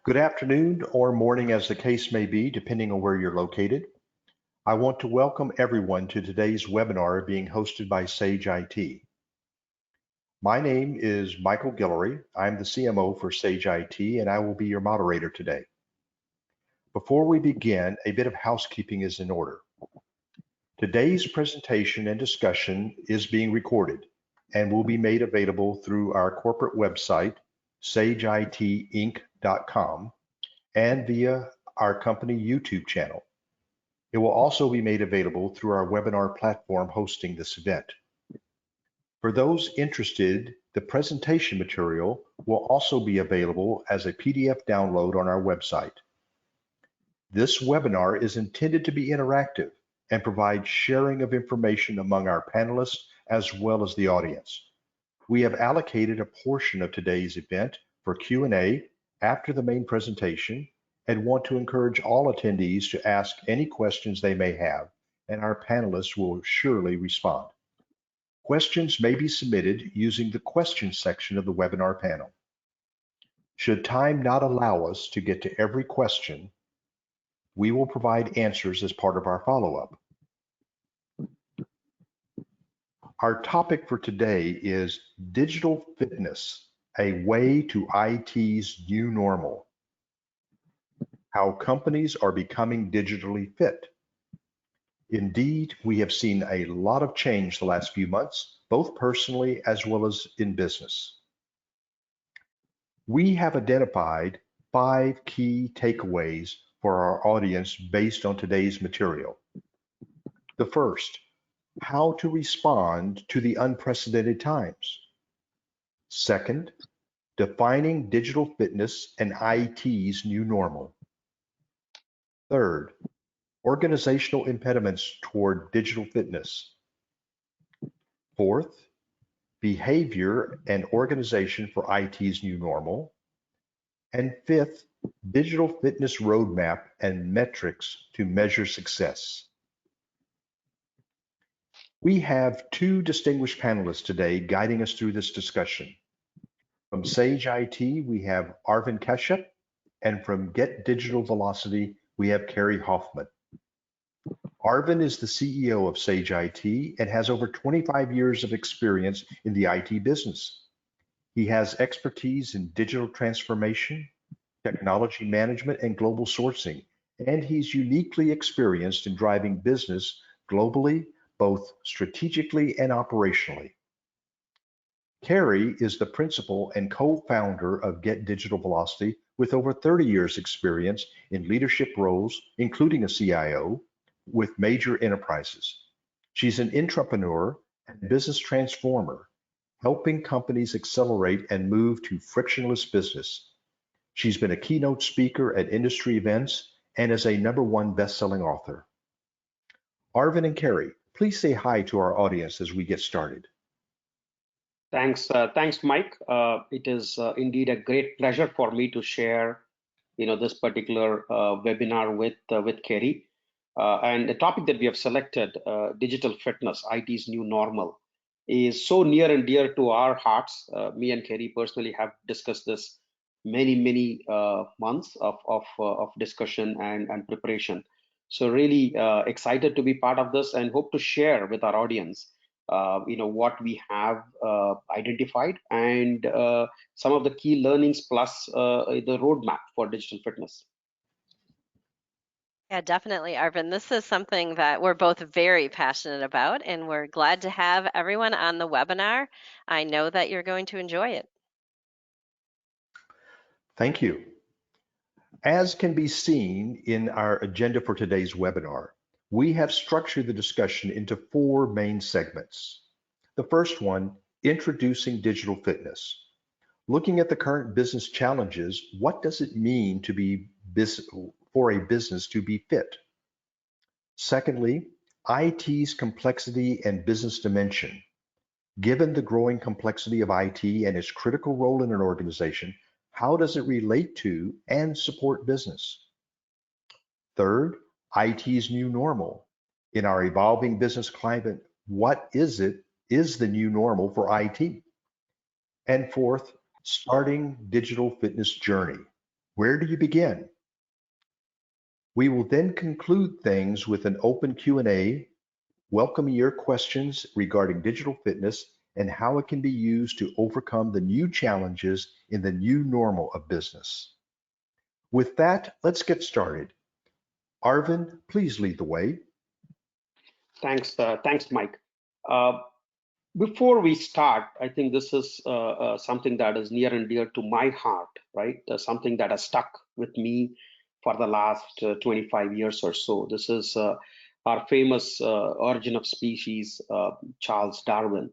Good afternoon or morning as the case may be, depending on where you're located. I want to welcome everyone to today's webinar being hosted by Sage IT. My name is Michael Guillory. I'm the CMO for Sage IT and I will be your moderator today. Before we begin, a bit of housekeeping is in order. Today's presentation and discussion is being recorded and will be made available through our corporate website, sageitinc.com, and via our company YouTube channel. It will also be made available through our webinar platform hosting this event. For those interested, the presentation material will also be available as a PDF download on our website. This webinar is intended to be interactive and provide sharing of information among our panelists as well as the audience. We have allocated a portion of today's event for Q&A after the main presentation and want to encourage all attendees to ask any questions they may have, and our panelists will surely respond. Questions may be submitted using the questions section of the webinar panel. Should time not allow us to get to every question, we will provide answers as part of our follow-up. Our topic for today is digital fitness, a way to IT's new normal. How companies are becoming digitally fit. Indeed, we have seen a lot of change the last few months, both personally as well as in business. We have identified 5 key takeaways for our audience based on today's material. The first, how to respond to the unprecedented times. Second, defining digital fitness and IT's new normal. Third, organizational impediments toward digital fitness. Fourth, behavior and organization for IT's new normal. And fifth, digital fitness roadmap and metrics to measure success. We have 2 distinguished panelists today guiding us through this discussion. From Sage IT, we have Aravind Kashyap, and from Get Digital Velocity, we have Kerrie Hoffman. Aravind is the CEO of Sage IT and has over 25 years of experience in the IT business. He has expertise in digital transformation, technology management, and global sourcing, and he's uniquely experienced in driving business globally, both strategically and operationally. Kerrie is the principal and co-founder of Get Digital Velocity with over 30 years experience in leadership roles, including a CIO, with major enterprises. She's an entrepreneur and business transformer, helping companies accelerate and move to frictionless business. She's been a keynote speaker at industry events and is a #1 best-selling author. Aravind and Kerrie, please say hi to our audience as we get started. Thanks, Mike. It is indeed a great pleasure for me to share, this particular webinar with Kerrie. And the topic that we have selected, digital fitness, IT's new normal, is so near and dear to our hearts. Me and Kerrie personally have discussed this many months of discussion and preparation. So really excited to be part of this and hope to share with our audience, what we have identified and some of the key learnings plus the roadmap for digital fitness. Yeah, definitely, Aravind. This is something that we're both very passionate about, and we're glad to have everyone on the webinar. I know that you're going to enjoy it. Thank you. As can be seen in our agenda for today's webinar, we have structured the discussion into 4 main segments. The first one, introducing digital fitness. Looking at the current business challenges, what does it mean to be for a business to be fit? Secondly, IT's complexity and business dimension. Given the growing complexity of IT and its critical role in an organization, how does it relate to and support business? Third, IT's new normal. In our evolving business climate, what is the new normal for IT? And fourth, starting digital fitness journey. Where do you begin? We will then conclude things with an open Q&A, welcoming your questions regarding digital fitness and how it can be used to overcome the new challenges in the new normal of business. With that, let's get started. Aravind, please lead the way. Thanks, Mike. Uh, Before we start, I think this is something that is near and dear to my heart, right? Something that has stuck with me for the last 25 years or so. This is our famous Origin of Species, Charles Darwin.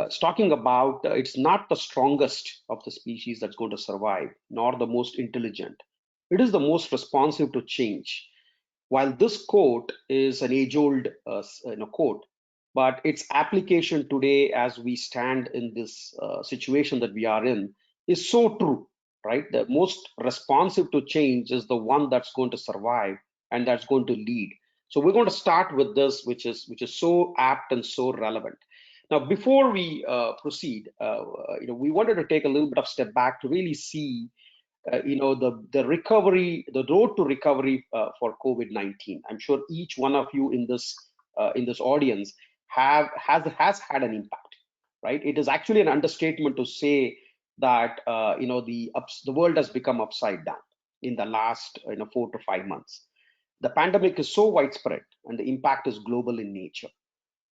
It's talking about it's not the strongest of the species that's going to survive, nor the most intelligent. It is the most responsive to change. While this quote is an age-old quote, but its application today, as we stand in this situation that we are in, is so true, right? The most responsive to change is the one that's going to survive and that's going to lead. So we're going to start with this, which is so apt and so relevant. Now, before we proceed, we wanted to take a little bit of step back to really see the recovery, the road to recovery for COVID-19. I'm sure each one of you in this audience has had an impact, right? It is actually an understatement to say that the world has become upside down in the last 4 to 5 months. The pandemic is so widespread and the impact is global in nature.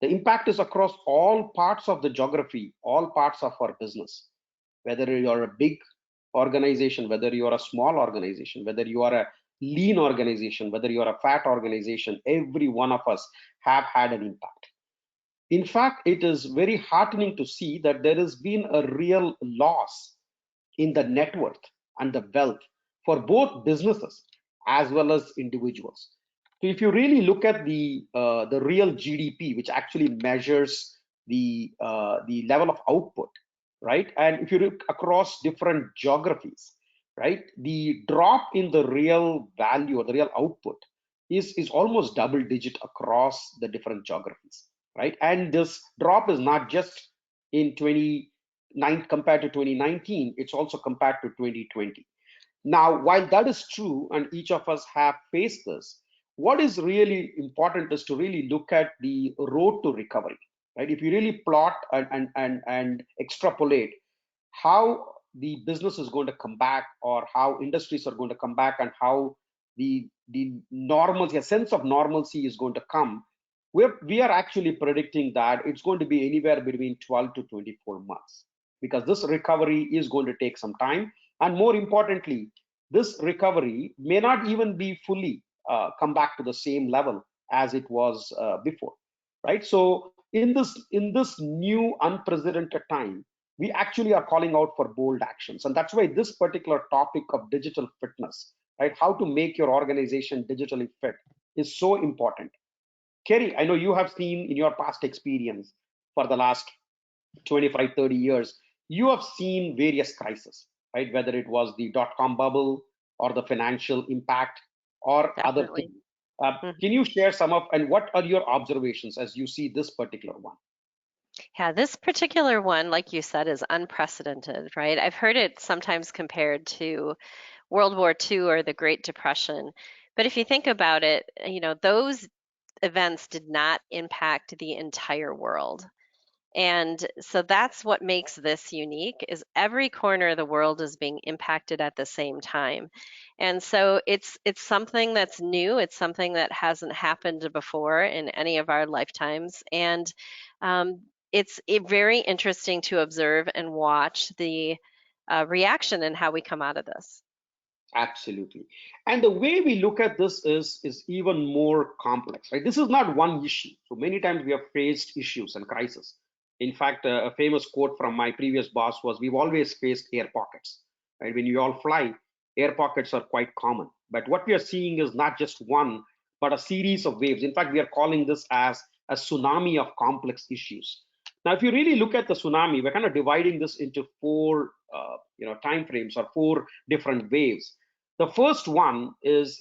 The impact is across all parts of the geography, all parts of our business, whether you're a big organization, whether you are a small organization, whether you are a lean organization, whether you are a fat organization, every one of us have had an impact. In fact, it is very heartening to see that there has been a real loss in the net worth and the wealth for both businesses as well as individuals. So if you really look at the real GDP, which actually measures the level of output, right? And if you look across different geographies, right, the drop in the real value or the real output is almost double digit across the different geographies, right? And this drop is not just in 2019 compared to 2019, it's also compared to 2020. Now, while that is true, and each of us have faced this, what is really important is to really look at the road to recovery, right? If you really plot and extrapolate how the business is going to come back, or how industries are going to come back, and how the normalcy, a sense of normalcy is going to come, we are actually predicting that it's going to be anywhere between 12 to 24 months, because this recovery is going to take some time. And more importantly, this recovery may not even be fully come back to the same level as it was before, right? So in this new unprecedented time, we actually are calling out for bold actions, and that's why this particular topic of digital fitness, right, how to make your organization digitally fit, is so important. Kerrie, I know you have seen in your past experience for the last 25, 30 years, you have seen various crises, right? Whether it was the dot-com bubble or the financial impact or other Definitely. things. Can you share some of, and what are your observations as you see this particular one? Yeah, this particular one, like you said, is unprecedented, right? I've heard it sometimes compared to World War II or the Great Depression. But if you think about it, those events did not impact the entire world. And so that's what makes this unique, is every corner of the world is being impacted at the same time. And so it's something that's new. It's something that hasn't happened before in any of our lifetimes. And it's very interesting to observe and watch the reaction and how we come out of this. Absolutely. And the way we look at this is even more complex, right? This is not one issue. So many times we have faced issues and crises. In fact, a famous quote from my previous boss was, "We've always faced air pockets," right? When you all fly, air pockets are quite common. But what we are seeing is not just one, but a series of waves. In fact, we are calling this as a tsunami of complex issues. Now, if you really look at the tsunami, we're kind of dividing this into four time frames, or four different waves. The first one is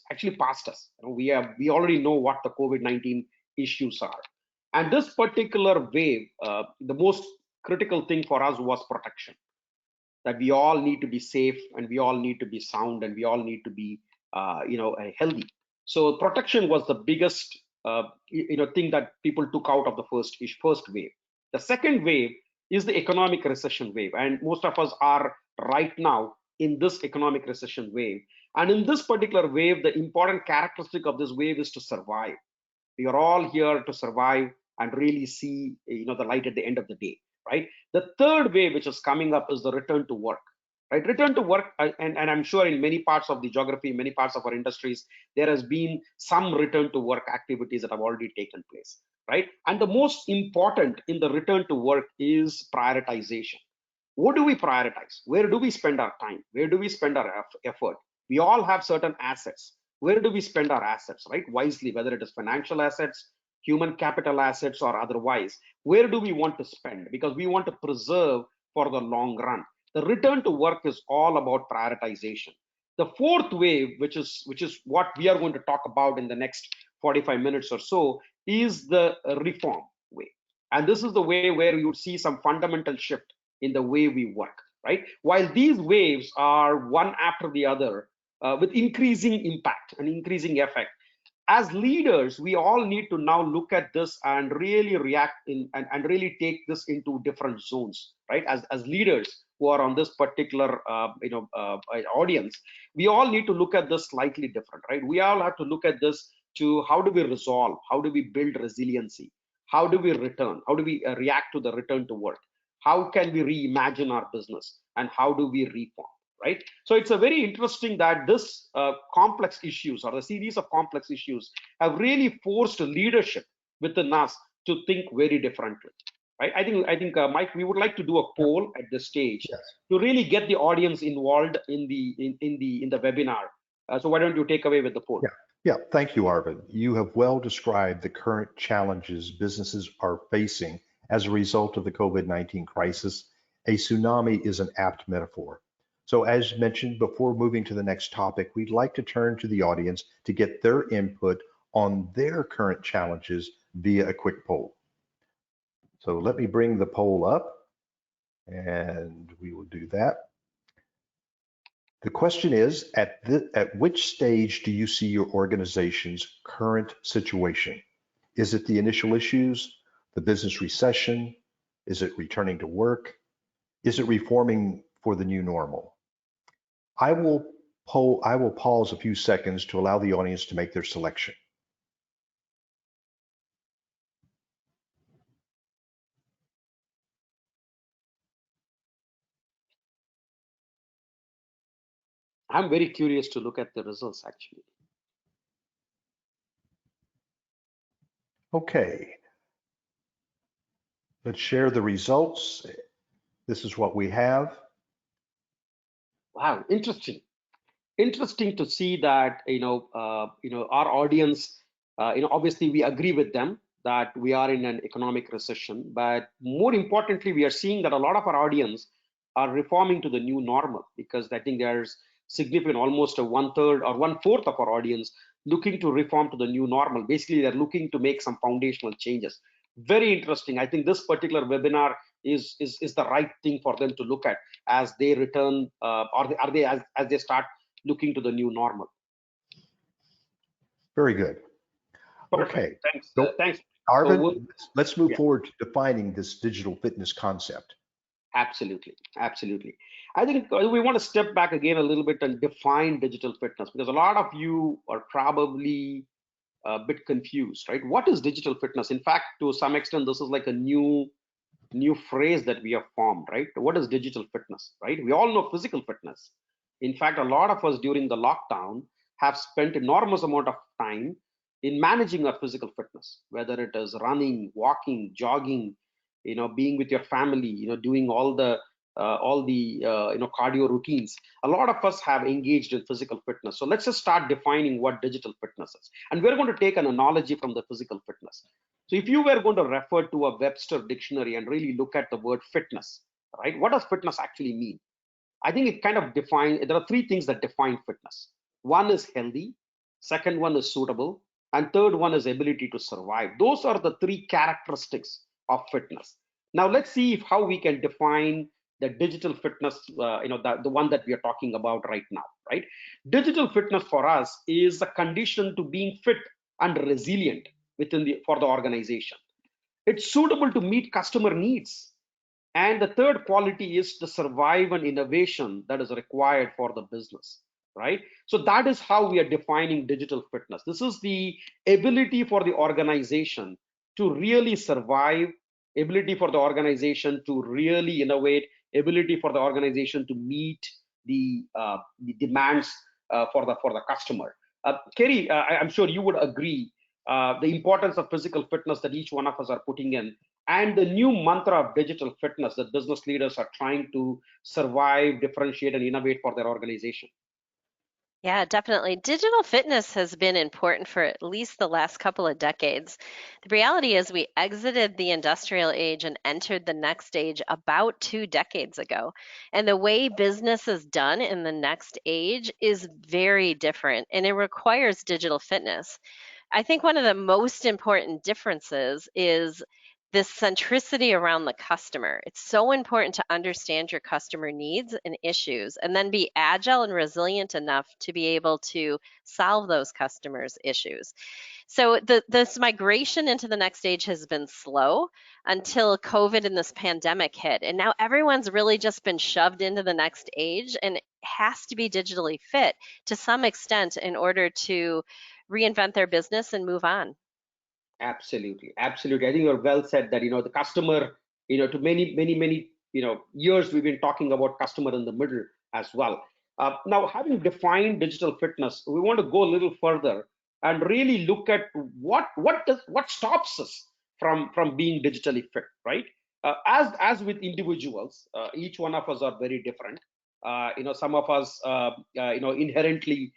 actually past us. We already know what the COVID-19 issues are, and this particular wave, the most critical thing for us was protection. that we all need to be safe, and we all need to be sound, and we all need to be healthy. So protection was the biggest thing that people took out of the first wave. The second wave is the economic recession wave, and most of us are right now in this economic recession wave. And in this particular wave, the important characteristic of this wave is to survive. We are all here to survive and really see the light at the end of the day, right? The third wave which is coming up is the return to work, right? Return to work, and I'm sure in many parts of the geography, many parts of our industries, there has been some return to work activities that have already taken place, right? And the most important in the return to work is prioritization. What do we prioritize? Where do we spend our time? Where do we spend our effort? We all have certain assets. Where do we spend our assets, right? Wisely, whether it is financial assets, human capital assets, or otherwise. Where do we want to spend? Because we want to preserve for the long run. The return to work is all about prioritization. The fourth wave, which is what we are going to talk about in the next 45 minutes or so, is the reform wave. And this is the way where you would see some fundamental shift in the way we work, right? While these waves are one after the other, with increasing impact and increasing effect, as leaders, we all need to now look at this and really react and really take this into different zones, right? As leaders who are on this particular audience, we all need to look at this slightly different, right? We all have to look at this to how do we resolve, how do we build resiliency, how do we return, how do we react to the return to work, how can we reimagine our business, and how do we reform, right? So it's a very interesting that this complex issues, or the series of complex issues, have really forced leadership within us to think very differently, right? I think Mike, we would like to do a poll at this stage. Yes. To really get the audience involved in the webinar. So why don't you take away with the poll? Yeah, thank you, Aravind. You have well described the current challenges businesses are facing as a result of the COVID-19 crisis. A tsunami is an apt metaphor. So as mentioned, before moving to the next topic, we'd like to turn to the audience to get their input on their current challenges via a quick poll. So let me bring the poll up, and we will do that. The question is, at which stage do you see your organization's current situation? Is it the initial issues, the business recession? Is it returning to work? Is it reforming for the new normal? I will pause a few seconds to allow the audience to make their selection. I'm very curious to look at the results, actually. Okay. Let's share the results. This is what we have. Wow, interesting. Interesting to see that our audience, obviously we agree with them that we are in an economic recession, but more importantly, we are seeing that a lot of our audience are reforming to the new normal, because I think there's significant, almost a 1/3 or 1/4 of our audience looking to reform to the new normal. Basically, they're looking to make some foundational changes. Very interesting. I think this particular webinar is the right thing for them to look at as they return, as they start looking to the new normal. Very good. Perfect. Okay. Thanks. So, Thanks. Aravind, let's move Yeah. forward to defining this digital fitness concept. Absolutely. Absolutely. I think we want to step back again a little bit and define digital fitness, because a lot of you are probably a bit confused, right? What is digital fitness? In fact, to some extent, this is like a new phrase that we have formed, right? What is digital fitness, right? We all know physical fitness. In fact, a lot of us during the lockdown have spent enormous amount of time in managing our physical fitness, whether it is running, walking, jogging, being with your family, doing all the cardio routines. A lot of us have engaged in physical fitness. So let's just start defining what digital fitness is. And we're going to take an analogy from the physical fitness. So if you were going to refer to a Webster dictionary and really look at the word fitness, right? What does fitness actually mean? I think it kind of defines, there are three things that define fitness. One is healthy, second one is suitable, and third one is ability to survive. Those are the three characteristics of fitness. Now let's see how we can define the digital fitness, the one that we are talking about right now, right? Digital fitness for us is a condition to being fit and resilient for the organization. It's suitable to meet customer needs. And the third quality is to survive and innovation that is required for the business, right? So that is how we are defining digital fitness. This is the ability for the organization to really survive, ability for the organization to really innovate, ability for the organization to meet the demands for the customer. Kerrie, I'm sure you would agree the importance of physical fitness that each one of us are putting in, and the new mantra of digital fitness that business leaders are trying to survive, differentiate, and innovate for their organization. Yeah, definitely. Digital fitness has been important for at least the last couple of decades. The reality is, we exited the industrial age and entered the next age about 2 decades ago. And the way business is done in the next age is very different, and it requires digital fitness. I think one of the most important differences is this centricity around the customer. It's so important to understand your customer needs and issues, and then be agile and resilient enough to be able to solve those customers' issues. So this migration into the next stage has been slow until COVID and this pandemic hit. And now everyone's really just been shoved into the next age and has to be digitally fit to some extent in order to reinvent their business and move on. Absolutely, absolutely. I think you're well said that the customer, to many years we've been talking about customer in the middle as well. Now, having defined digital fitness, we want to go a little further and really look at what stops us from being digitally fit, right? As with individuals, each one of us are very different. Some of us, inherently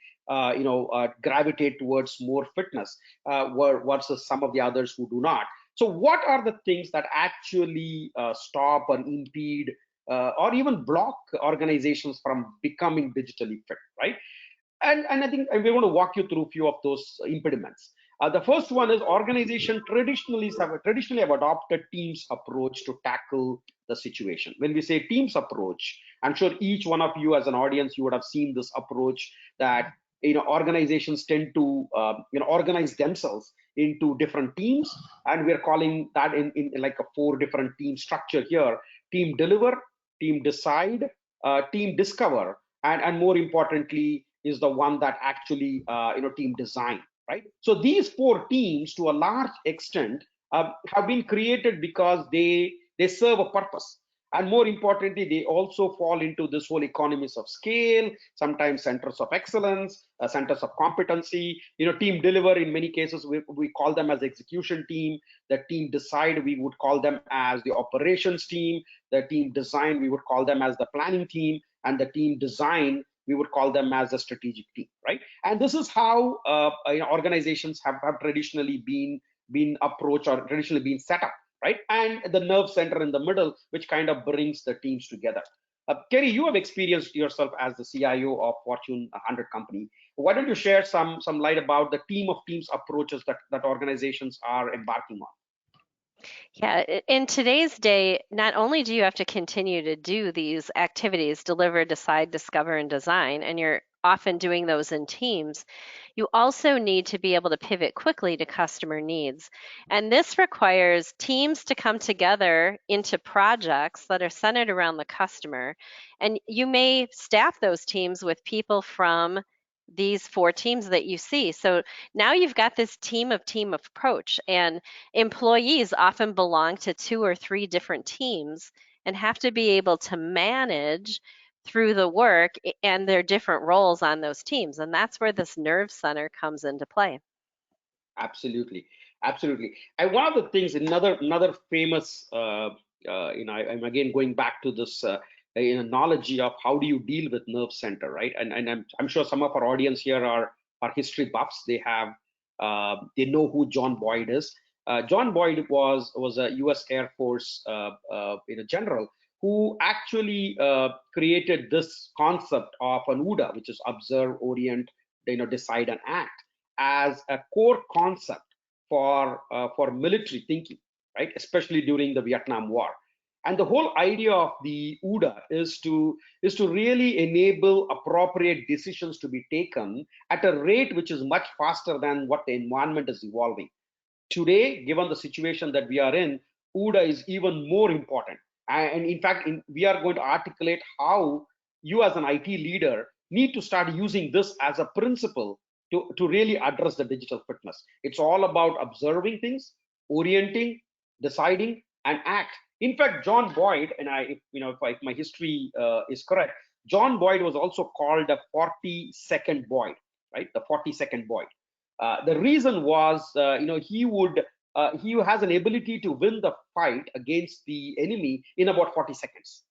gravitate towards more fitness versus some of the others who do not. So what are the things that actually stop or impede or even block organizations from becoming digitally fit, right? And I think we want to walk you through a few of those impediments. The first one is organization traditionally have adopted teams approach to tackle the situation. When we say teams approach, I'm sure each one of you as an audience, you would have seen this approach that organizations tend to organize themselves into different teams, and we're calling that in like a 4 different team structure here: team deliver, team decide, team discover, and more importantly is the one that actually team design, right? So these 4 teams to a large extent have been created because they serve a purpose. And more importantly, they also fall into this whole economies of scale, sometimes centers of excellence, centers of competency. Team deliver, in many cases, we call them as execution team. The team decide, we would call them as the operations team. The team design, we would call them as the planning team. And the team design, we would call them as a strategic team, right? And this is how organizations have traditionally been approached or traditionally been set up, right? And the nerve center in the middle, which kind of brings the teams together. Kerrie, you have experienced yourself as the CIO of Fortune 100 company. Why don't you share some light about the team of teams approaches that organizations are embarking on? Yeah, in today's day, not only do you have to continue to do these activities, deliver, decide, discover, and design, and you're often doing those in teams, you also need to be able to pivot quickly to customer needs. And this requires teams to come together into projects that are centered around the customer. And you may staff those teams with people from these 4 teams that you see. So now you've got this team approach, and employees often belong to 2 or 3 different teams and have to be able to manage through the work and their different roles on those teams. And that's where this nerve center comes into play. Absolutely, absolutely. And one of the things, another famous, I'm again going back to this analogy of how do you deal with nerve center, right? And I'm sure some of our audience here are history buffs. They know who John Boyd is. John Boyd was a U.S. Air Force general who actually created this concept of an OODA, which is observe, orient, decide, and act, as a core concept for military thinking, right? Especially during the Vietnam War. And the whole idea of the OODA is to really enable appropriate decisions to be taken at a rate which is much faster than what the environment is evolving. Today, given the situation that we are in, OODA is even more important. And in fact, we are going to articulate how you as an IT leader need to start using this as a principle to really address the digital fitness. It's all about observing things, orienting, deciding, and act. In fact, John Boyd, and if my history is correct, John Boyd was also called the 40-second Boyd, right? The 40-second Boyd. The reason was, he has an ability to win the fight against the enemy in about 40 seconds,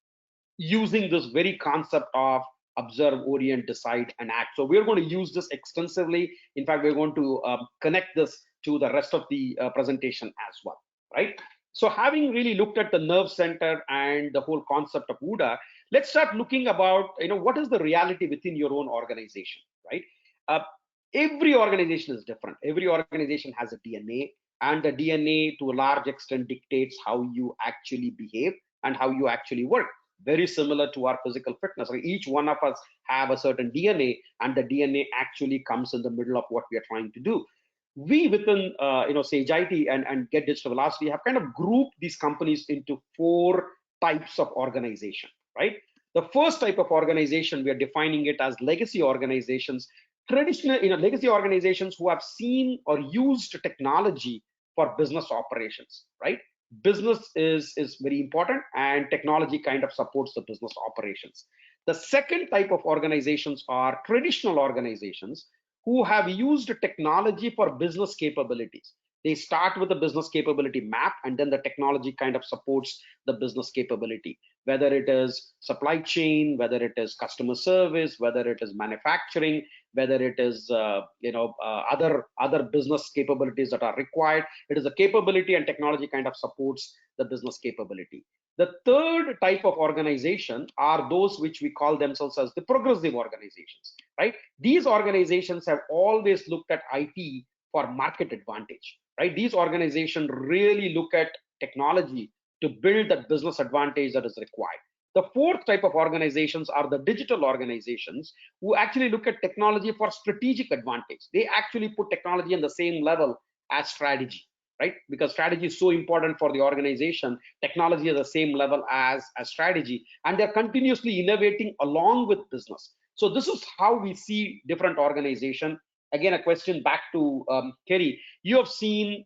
using this very concept of observe, orient, decide, and act. So we're going to use this extensively. In fact, we're going to connect this to the rest of the presentation as well, right? So having really looked at the nerve center and the whole concept of OODA, let's start looking about, what is the reality within your own organization, right? Every organization is different. Every organization has a DNA, and the DNA to a large extent dictates how you actually behave and how you actually work. Very similar to our physical fitness. Each one of us have a certain DNA, and the DNA actually comes in the middle of what we are trying to do. We within Sage IT and Get Digital Velocity have kind of grouped these companies into 4 types of organization, right? The first type of organization, we are defining it as legacy organizations. Traditional, legacy organizations who have seen or used technology for business operations, right? Business is very important, and technology kind of supports the business operations. The second type of organizations are traditional organizations who have used technology for business capabilities. They start with the business capability map, and then the technology kind of supports the business capability, whether it is supply chain, whether it is customer service, whether it is manufacturing, whether it is other business capabilities that are required. It is a capability, and technology kind of supports the business capability. The third type of organization are those which we call themselves as the progressive organizations, right? These organizations have always looked at IT for market advantage, right? These organizations really look at technology to build that business advantage that is required. The fourth type of organizations are the digital organizations who actually look at technology for strategic advantage. They actually put technology on the same level as strategy, right? Because strategy is so important for the organization. Technology is the same level as strategy, and they're continuously innovating along with business. So this is how we see different organizations. Again, a question back to Kerrie. You have seen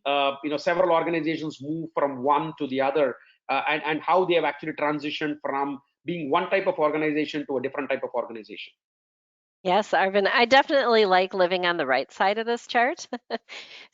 several organizations move from one to the other, and how they have actually transitioned from being one type of organization to a different type of organization. Yes, Arvind, I definitely like living on the right side of this chart.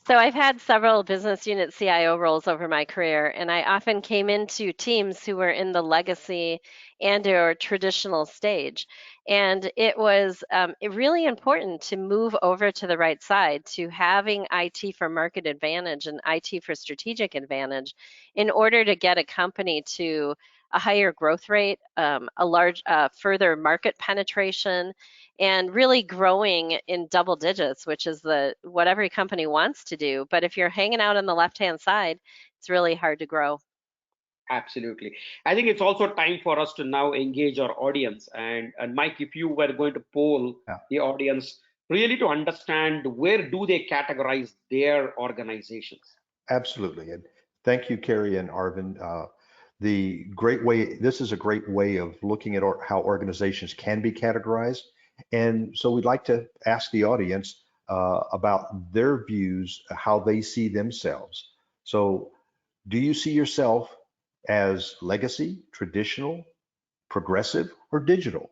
So I've had several business unit CIO roles over my career, and I often came into teams who were in the legacy and or traditional stage. And it was really important to move over to the right side, to having IT for market advantage and IT for strategic advantage in order to get a company to a higher growth rate, a large further market penetration, and really growing in double digits, which is what every company wants to do. But if you're hanging out on the left-hand side, it's really hard to grow. Absolutely. I think it's also time for us to now engage our audience. And Mike, if you were going to poll the audience really to understand where do they categorize their organizations? Absolutely. And thank you, Kerrie and Arvind. This is a great way of looking at how organizations can be categorized. And so we'd like to ask the audience about their views, how they see themselves. So do you see yourself as legacy, traditional, progressive, or digital?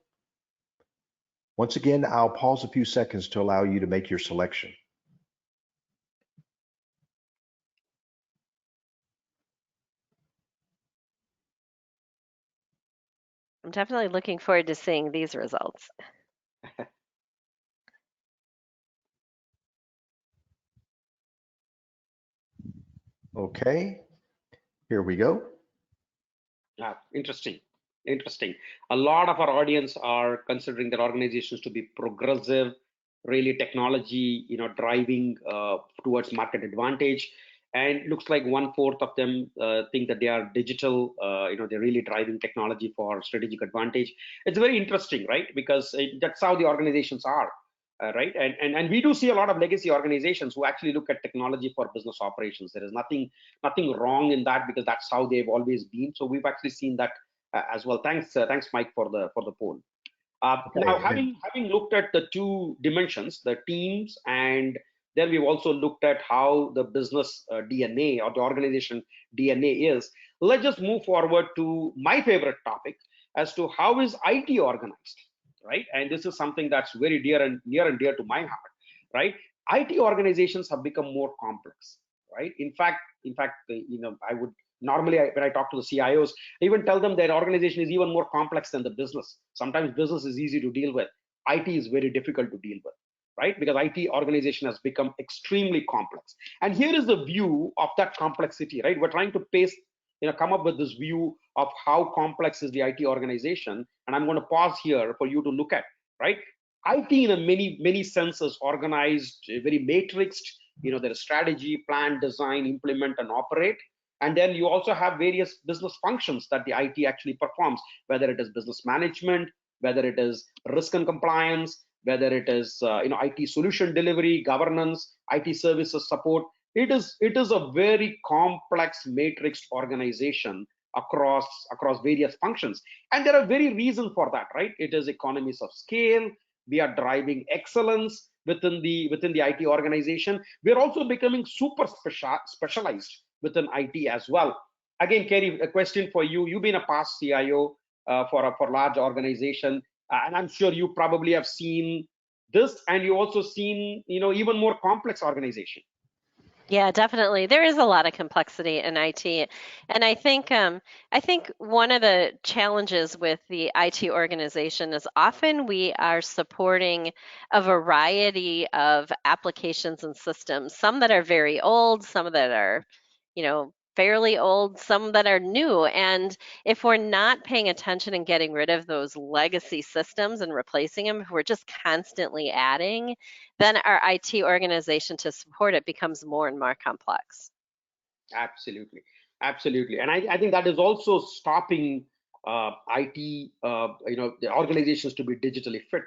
Once again, I'll pause a few seconds to allow you to make your selection. I'm definitely looking forward to seeing these results. Okay, here we go. Interesting. Interesting. A lot of our audience are considering their organizations to be progressive, really technology, driving towards market advantage. and looks like 1/4 of them think that they are digital. They're really driving technology for strategic advantage. It's very interesting, right? Because that's how the organizations are. Right, and we do see a lot of legacy organizations who actually look at technology for business operations. There is nothing wrong in that, because that's how they've always been. So we've actually seen that as well. Thanks, Mike, for the poll. Now, having looked at the two dimensions, the teams, and then we've also looked at how the business DNA or the organization DNA is. Let's just move forward to my favorite topic as to how is IT organized, right? And this is something that's very near and dear to my heart, right? IT organizations have become more complex, right? In fact, I would normally, when I talk to the CIOs, I even tell them their organization is even more complex than the business. Sometimes business is easy to deal with. IT is very difficult to deal with, right? Because IT organization has become extremely complex. And here is the view of that complexity, right? We're trying to come up with this view of how complex is the IT organization. And I'm going to pause here for you to look at, right? IT in a many senses organized, very matrixed. There is strategy, plan, design, implement, and operate. And then you also have various business functions that the IT actually performs, whether it is business management, whether it is risk and compliance, whether it is IT solution delivery, governance, IT services support. It is a very complex matrix organization across various functions, and there are very reasons for that, right? It is economies of scale. We are driving excellence within the IT organization. We are also becoming super specialized within IT as well. Again, Kerrie, a question for you. You've been a past CIO for large organization, and I'm sure you probably have seen this, and you also seen even more complex organization. Yeah, definitely. There is a lot of complexity in IT, and I think one of the challenges with the IT organization is often we are supporting a variety of applications and systems. Some that are very old, some that are, fairly old, some that are new. And if we're not paying attention and getting rid of those legacy systems and replacing them, if we're just constantly adding, then our IT organization to support it becomes more and more complex. Absolutely. And I think that is also stopping IT, the organizations to be digitally fit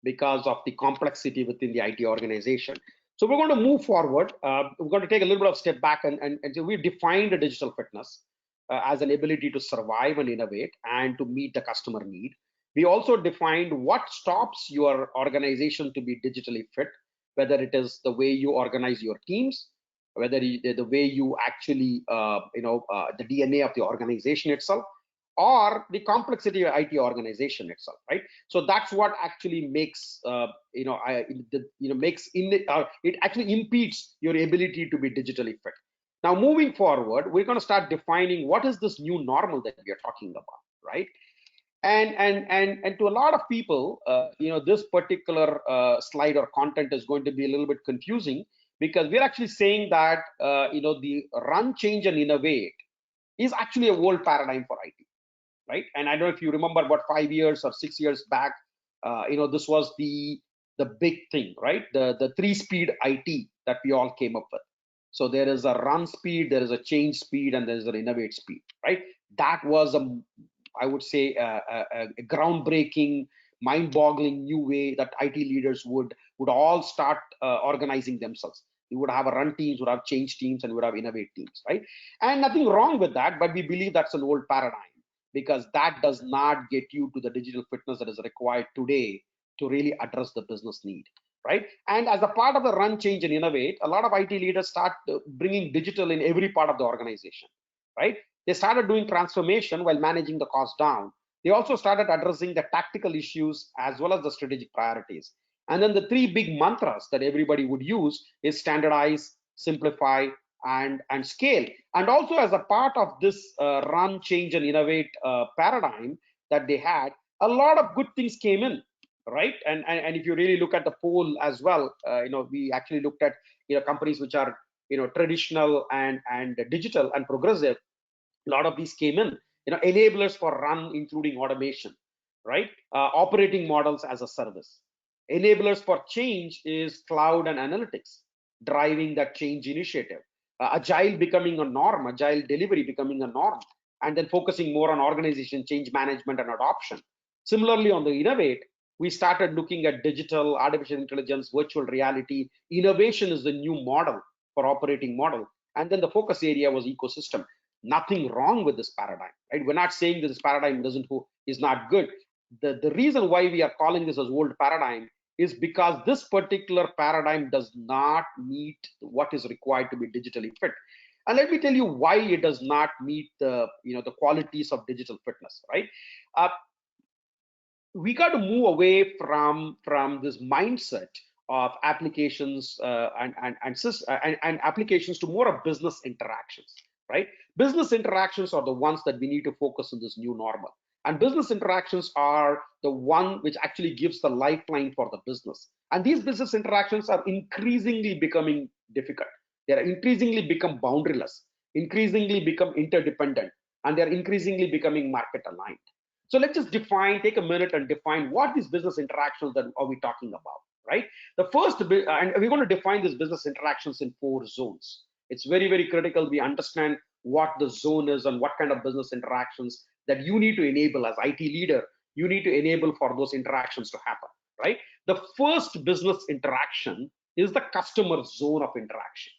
because of the complexity within the IT organization. So we're going to move forward. We're going to take a little bit of step back, and so we've defined a digital fitness as an ability to survive and innovate and to meet the customer need. We also defined what stops your organization to be digitally fit, whether it is the way you organize your teams, whether the way you actually, the DNA of the organization itself, or the complexity of IT organization itself, right? So that's what actually makes, it actually impedes your ability to be digitally fit. Now, moving forward, we're going to start defining what is this new normal that we are talking about, right? And to a lot of people, this particular slide or content is going to be a little bit confusing, because we're actually saying that the run, change, and innovate is actually a old paradigm for IT, right? And I don't know if you remember, about 5 years or 6 years back, this was the big thing, right? The 3-speed IT that we all came up with. So there is a run speed, there is a change speed, and there is an innovate speed, right? That was I would say a groundbreaking, mind-boggling new way that IT leaders would all start organizing themselves. You would have a run teams, would have change teams, and would have innovate teams, right? And nothing wrong with that, but we believe that's an old paradigm, because that does not get you to the digital fitness that is required today to really address the business need, right? And as a part of the run, change, and innovate, a lot of IT leaders start bringing digital in every part of the organization, right? They started doing transformation while managing the cost down. They also started addressing the tactical issues as well as the strategic priorities. And then the 3 big mantras that everybody would use is standardize, simplify, and scale. And also, as a part of this run, change, and innovate paradigm that they had, a lot of good things came in, right? And if you really look at the poll as well, we actually looked at companies which are traditional and digital and progressive. A lot of these came in. Enablers for run, including automation, right? Operating models as a service. Enablers for change is cloud and analytics, driving that change initiative. agile becoming a norm, agile delivery becoming a norm, and then focusing more on organization change management and adoption. Similarly, on the innovate, we started looking at digital, artificial intelligence, virtual reality. Innovation is the new model for operating model. And then the focus area was ecosystem. Nothing wrong with this paradigm, right? We're not saying that this paradigm is not good. The reason why we are calling this as old paradigm is because this particular paradigm does not meet what is required to be digitally fit. And let me tell you why it does not meet the the qualities of digital fitness, right? We got to move away from this mindset of applications and applications to more of business interactions, right? Business interactions are the ones that we need to focus on this new normal, and business interactions are the one which actually gives the lifeline for the business. And these business interactions are increasingly becoming difficult. They are increasingly become boundaryless, increasingly become interdependent, and they are increasingly becoming market aligned. So let's just take a minute and define what these business interactions that are we talking about, right? The first, and we're going to define these business interactions in 4 zones. It's very, very critical we understand what the zone is and what kind of business interactions that you need to enable as IT leader. You need to enable for those interactions to happen, right? The first business interaction is the customer zone of interaction,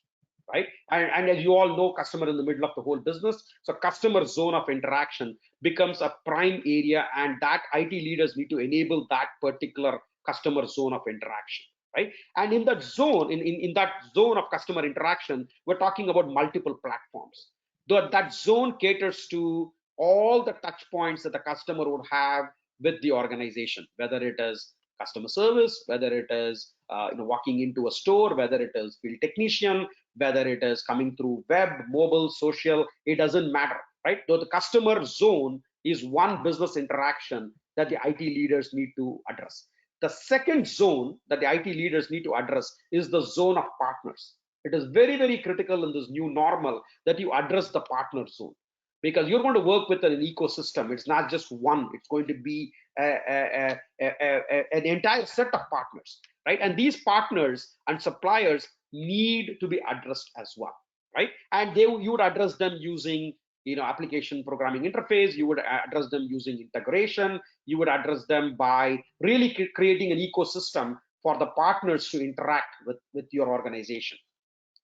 right? And as you all know, customer in the middle of the whole business. So customer zone of interaction becomes a prime area, and that IT leaders need to enable that particular customer zone of interaction, right? And in that zone, in that zone of customer interaction, we're talking about multiple platforms. That zone caters to all the touch points that the customer would have with the organization, whether it is customer service, whether it is walking into a store, whether it is field technician, whether it is coming through web, mobile, social, it doesn't matter, right? Though the customer zone is one business interaction that the IT leaders need to address. The second zone that the IT leaders need to address is the zone of partners. It is very, very critical in this new normal that you address the partner zone, because you're going to work with an ecosystem. It's not just one, it's going to be an entire set of partners, right? And these partners and suppliers need to be addressed as well, right? And you would address them using application programming interface. You would address them using integration. You would address them by really creating an ecosystem for the partners to interact with your organization.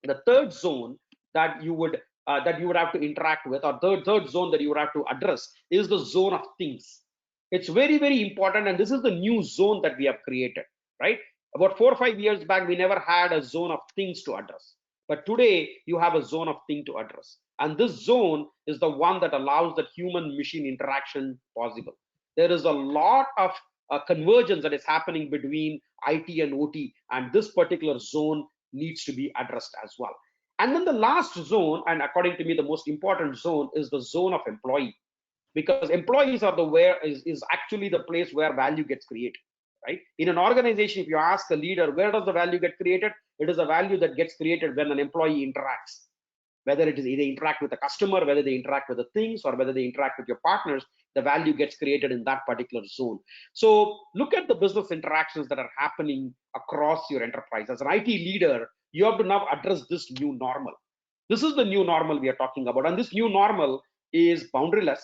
The third zone that you would have to interact with, or third zone that you would have to address, is the zone of things. It's very, very important, and this is the new zone that we have created, right? About 4 or 5 years back, we never had a zone of things to address, but today you have a zone of thing to address, and this zone is the one that allows that human machine interaction possible. There is a lot of convergence that is happening between IT and OT, and this particular zone needs to be addressed as well. And then the last zone, and according to me the most important zone, is the zone of employee, because employees are is actually the place where value gets created, right? In an organization, if you ask a leader, where does the value get created? It is a value that gets created when an employee interacts, whether it is either interact with the customer, whether they interact with the things, or whether they interact with your partners. The value gets created in that particular zone. So look at the business interactions that are happening across your enterprise. As an IT leader, you have to now address this new normal. This is the new normal we are talking about, and this new normal is boundaryless.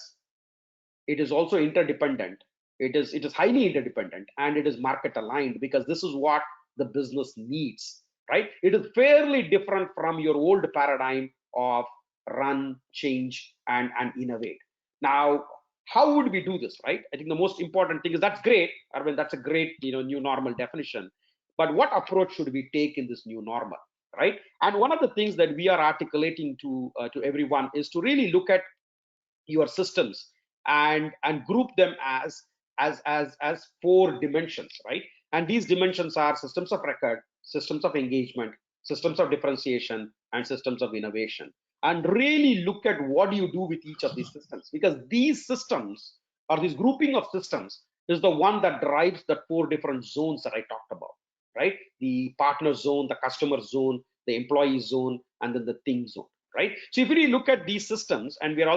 It is also interdependent. It is highly interdependent, and it is market aligned, because this is what the business needs, right? It is fairly different from your old paradigm of run, change, and innovate. Now, how would we do this, right? I think the most important thing is, that's great, Aravind, that's a great new normal definition, but what approach should we take in this new normal, right? And one of the things that we are articulating to everyone is to really look at your systems and group them as 4 dimensions, right? And these dimensions are systems of record, systems of engagement, systems of differentiation, and systems of innovation. And really look at what do you do with each of these systems, because these systems, or this grouping of systems, is the one that drives the 4 different zones that I talked about, right? The partner zone, the customer zone, the employee zone, and then the thing zone, right? So if you really look at these systems, and we're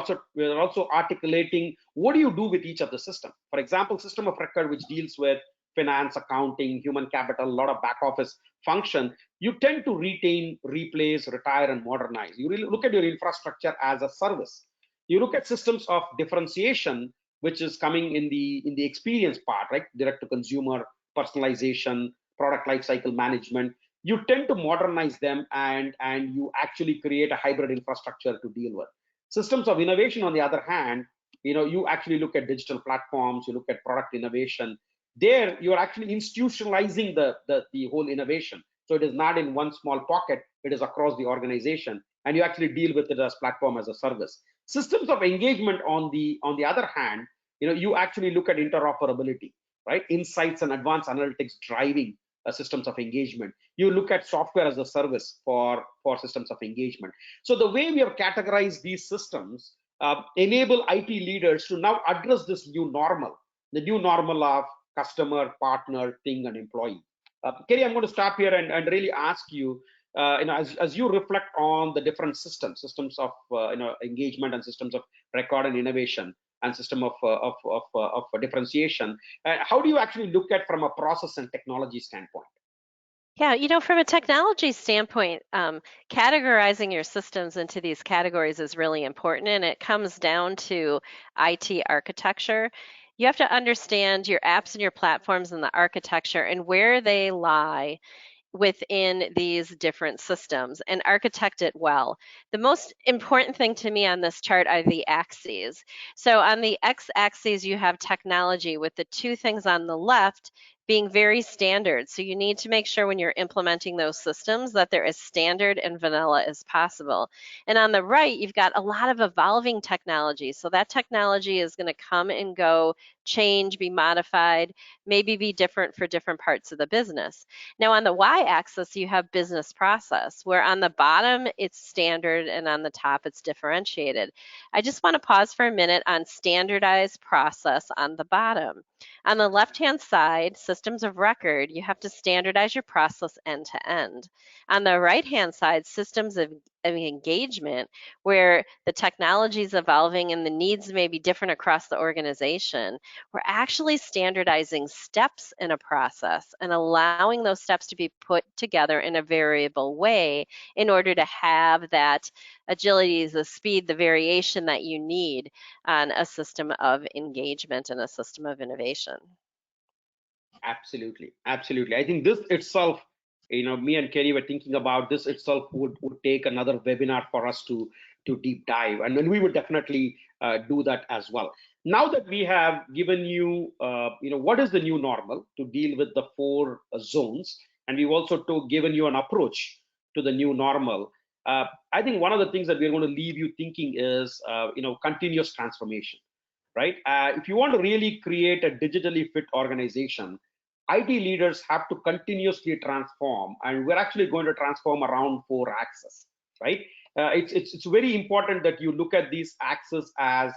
also articulating what do you do with each of the system. For example, system of record, which deals with finance, accounting, human capital, a lot of back office function, you tend to retain, replace, retire, and modernize. You really look at your infrastructure as a service. You look at systems of differentiation, which is coming in the experience part, right? Direct to consumer, personalization, product lifecycle management. You tend to modernize them, and you actually create a hybrid infrastructure to deal with. Systems of innovation, on the other hand, you actually look at digital platforms, you look at product innovation. There, you're actually institutionalizing the whole innovation. So it is not in one small pocket, it is across the organization, and you actually deal with it as platform as a service. Systems of engagement, on the other hand, you actually look at interoperability, right? Insights and advanced analytics driving systems of engagement. You look at software as a service for systems of engagement. So the way we have categorized these systems enable IT leaders to now address this new normal, the new normal of customer, partner, thing, and employee. Kerrie, I'm going to stop here and really ask you, as you reflect on the different systems of engagement, and systems of record and innovation, and system of differentiation, how do you actually look at from a process and technology standpoint? Yeah, from a technology standpoint, categorizing your systems into these categories is really important, and it comes down to IT architecture. You have to understand your apps and your platforms and the architecture and where they lie within these different systems and architect it well. The most important thing to me on this chart are the axes. So on the x-axis, you have technology, with the two things on the left being very standard. So you need to make sure when you're implementing those systems that they're as standard and vanilla as possible. And on the right, you've got a lot of evolving technology. So that technology is going to come and go, change, be modified, maybe be different for different parts of the business. Now on the y-axis, you have business process, where on the bottom it's standard and on the top it's differentiated. I just want to pause for a minute on standardized process on the bottom. On the left-hand side, systems of record, you have to standardize your process end to end. On the right-hand side, systems of engagement, where the technology is evolving and the needs may be different across the organization, we're actually standardizing steps in a process and allowing those steps to be put together in a variable way in order to have that agility, the speed, the variation that you need on a system of engagement and a system of innovation. Absolutely. I think this itself, me and Kerrie were thinking about this itself would take another webinar for us to deep dive, and then we would definitely do that as well. Now that we have given you, what is the new normal to deal with the 4 zones, and we've also given you an approach to the new normal, I think one of the things that we're going to leave you thinking is, continuous transformation, right? If you want to really create a digitally fit organization, IT leaders have to continuously transform, and we're actually going to transform around 4 axes, right? It's very important that you look at these axes as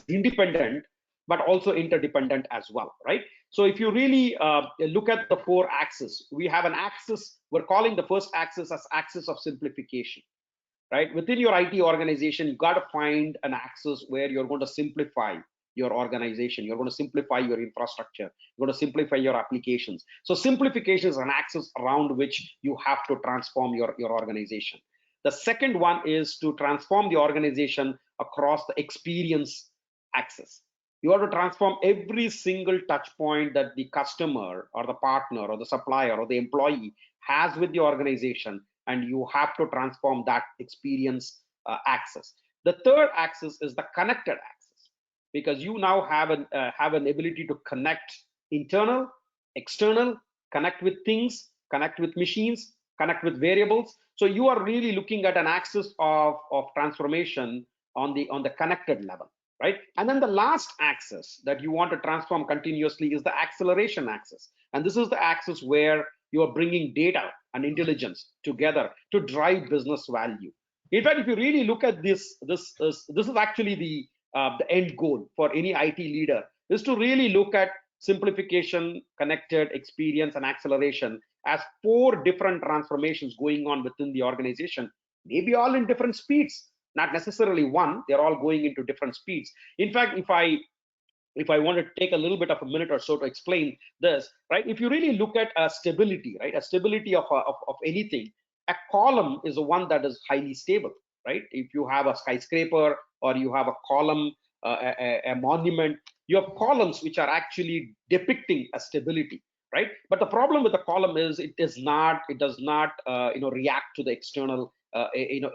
independent, but also interdependent as well, right? So if you really look at the 4 axes, we have an axis, we're calling the first axis as axis of simplification, right? Within your IT organization, you got to find an axis where you're going to simplify your organization, you're going to simplify your infrastructure, you're going to simplify your applications. So simplification is an axis around which you have to transform your organization. The second one is to transform the organization across the experience axis. You have to transform every single touch point that the customer or the partner or the supplier or the employee has with the organization, and you have to transform that experience axis. The third axis is the connected axis, because you now have an ability to connect internal, external, connect with things, connect with machines, connect with variables. So you are really looking at an axis of transformation on the connected level, right? And then the last axis that you want to transform continuously is the acceleration axis. And this is the axis where you are bringing data and intelligence together to drive business value. In fact, if you really look at this is actually the end goal for any IT leader, is to really look at simplification, connected, experience, and acceleration as 4 different transformations going on within the organization, maybe all in different speeds, not necessarily one, they're all going into different speeds. In fact, if I if I want to take a little bit of a minute or so to explain this, right? If you really look at stability, right, a stability of anything, a column is the one that is highly stable, right? If you have a skyscraper or you have a column, a monument, you have columns which are actually depicting a stability, right? But the problem with the column is it does not react to the external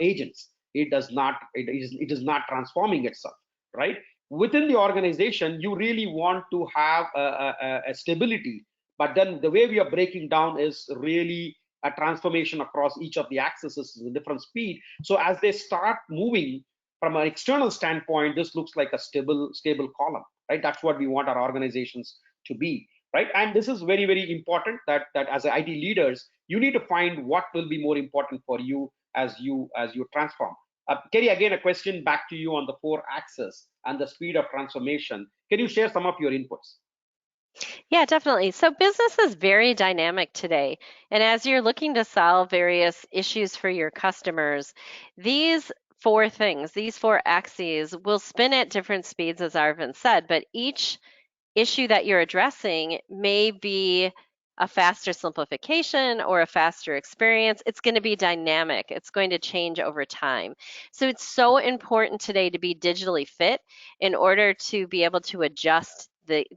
agents. It is not transforming itself, right? Within the organization, you really want to have a stability, but then the way we are breaking down is really a transformation across each of the axes is a different speed. So as they start moving from an external standpoint, this looks like a stable column, right? That's what we want our organizations to be, right? And this is very, very important that as IT leaders, you need to find what will be more important for you as you transform. Kerrie, again, a question back to you on the 4 axes and the speed of transformation. Can you share some of your inputs? Yeah, definitely. So business is very dynamic today. And as you're looking to solve various issues for your customers, these 4 things, these 4 axes will spin at different speeds, as Aravind said, but each issue that you're addressing may be a faster simplification or a faster experience. It's going to be dynamic. It's going to change over time. So it's so important today to be digitally fit in order to be able to adjust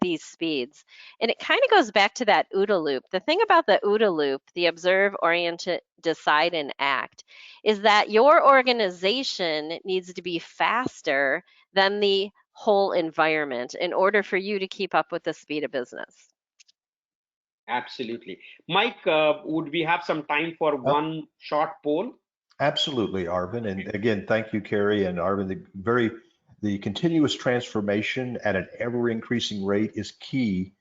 these speeds. And it kind of goes back to that OODA loop. The thing about the OODA loop, the observe, orient, decide, and act, is that your organization needs to be faster than the whole environment in order for you to keep up with the speed of business. Absolutely. Mike, would we have some time for one short poll? Absolutely, Aravind. And again, thank you, Kerrie and Aravind. The continuous transformation at an ever increasing rate is key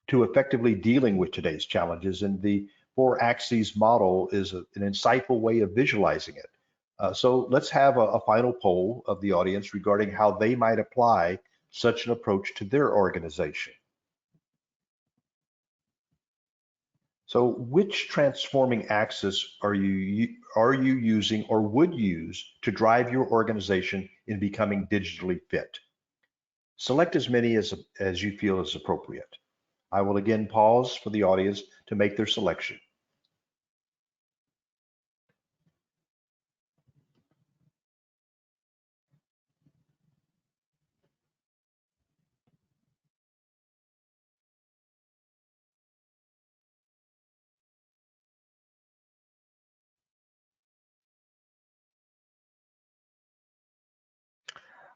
to effectively dealing with today's challenges. And the 4 axes model is an insightful way of visualizing it. So let's have a final poll of the audience regarding how they might apply such an approach to their organization. So which transforming axis are you using or would use to drive your organization in becoming digitally fit? Select as many as you feel is appropriate. I will again pause for the audience to make their selection.